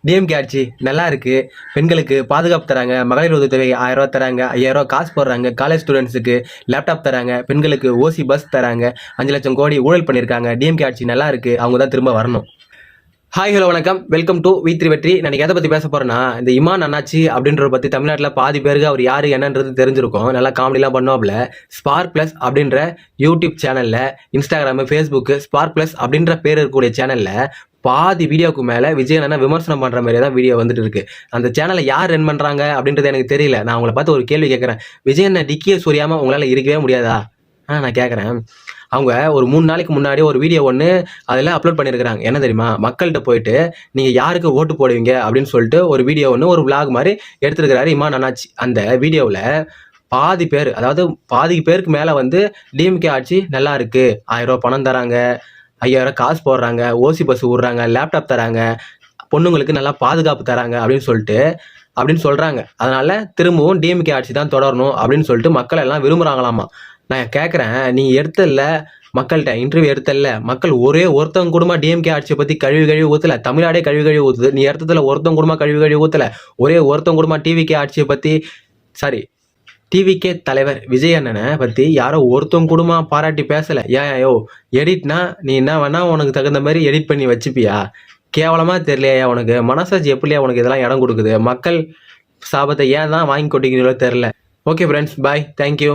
DMK ஆட்சி நல்லா இருக்கு. பெண்களுக்கு பாதுகாப்பு தராங்க, மகளிர் உதவித்தொகை 1000 ரூபா தராங்க, 5000 ரூபா காசு போடுறாங்க, காலேஜ் ஸ்டூடெண்ட்ஸுக்கு லேப்டாப் தராங்க, பெண்களுக்கு ஓசி பஸ் தராங்க, 5 லட்சம் கோடி ஊழல் பண்ணியிருக்காங்க. டிஎம்கே ஆட்சி நல்லா இருக்கு, அவங்க தான் திரும்ப வரணும். ஹாய் ஹலோ வணக்கம், வெல்கம் டு V3 வெற்றி. நான் எதை பற்றி பேச போறேன்னா, இந்த இமான் அண்ணாச்சி அப்படின்றத பற்றி தமிழ்நாட்டில் பாதி பேருக்கு அவர் யாரு என்னன்றது தெரிஞ்சிருக்கும். நல்லா காமெடிலாம் பண்ணுவாப்ல. ஸ்பார்க் பிளஸ் அப்படின்ற யூடியூப் சேனலில், இன்ஸ்டாகிராமு, ஃபேஸ்புக்கு ஸ்பார்க் பிளஸ் அப்படின்ற பேர் இருக்கக்கூடிய சேனலில் பாதி வீடியோக்கு மேலே விஜய் அண்ணா விமர்சனம் பண்ணுற மாதிரி தான் வீடியோ வந்துட்டு இருக்கு. அந்த சேனலை யார் ரன் பண்ணுறாங்க அப்படின்றது எனக்கு தெரியல. நான் உங்களை பார்த்து ஒரு கேள்வி கேட்குறேன். விஜய் அண்ணா டிக்கியை சொரியாமல் உங்களால் இருக்கவே முடியாதா? நான் கேட்குறேன். அவங்க ஒரு 3 நாளைக்கு முன்னாடி ஒரு வீடியோ ஒன்று அதில் அப்லோட் பண்ணியிருக்கிறாங்க. என்ன தெரியுமா? மக்கள்கிட்ட போயிட்டு நீங்கள் யாருக்கு ஓட்டு போடுவீங்க அப்படின்னு சொல்லிட்டு ஒரு வீடியோ ஒன்று, ஒரு விளாக் மாதிரி எடுத்துருக்கிறாரு இமான் அண்ணாச்சி. அந்த வீடியோவில் பாதி பேர், அதாவது பாதி பேருக்கு மேலே வந்து டிஎம்கே ஆட்சி நல்லா இருக்கு, 1000 ரூபா பணம் தராங்க, 5000 காசு போடுறாங்க, ஓசி பஸ் விடுறாங்க, லேப்டாப் தராங்க, பொண்ணுங்களுக்கு நல்லா பாதுகாப்பு தராங்க அப்படின்னு சொல்கிறாங்க. அதனால திரும்பவும் டிஎம்கே ஆட்சி தான் தொடரணும் அப்படின்னு சொல்லிட்டு மக்கள் எல்லாம் விரும்புகிறாங்களாமா. நான் கேட்குறேன், நீ எடுத்தல மக்கள்கிட்ட இன்டர்வியூ எடுத்தல, மக்கள் ஒரே ஒருத்தவங்க கூடமா டிஎம்கே ஆட்சியை பற்றி கழுவி ஊற்றல, தமிழ்நாடே கழுவி ஊற்றுது. நீ இடத்துல ஒருத்தவங்க கூடமா கழுவி ஊற்றல, ஒரே ஒருத்தவங்க கூடமா டிவிகே ஆட்சியை பற்றி, டிவிகே தலைவர் விஜய் அண்ணனை பற்றி யாரோ ஒருத்தவங்க கூடமா பாராட்டி பேசலை. ஏன் எடிட்னா நீ என்ன வேணா உனக்கு தகுந்த மாதிரி எடிட் பண்ணி வச்சுப்பியா? கேவலமாக தெரியலையா உனக்கு? மனசாட்சி எப்படியா உனக்கு இதெல்லாம் இடம் கொடுக்குது? மக்கள் சாபத்தை ஏன் தான் வாங்கி கொட்டிக்கிறீங்களோ தெரில. ஓகே ஃப்ரெண்ட்ஸ், பாய், தேங்க்யூ.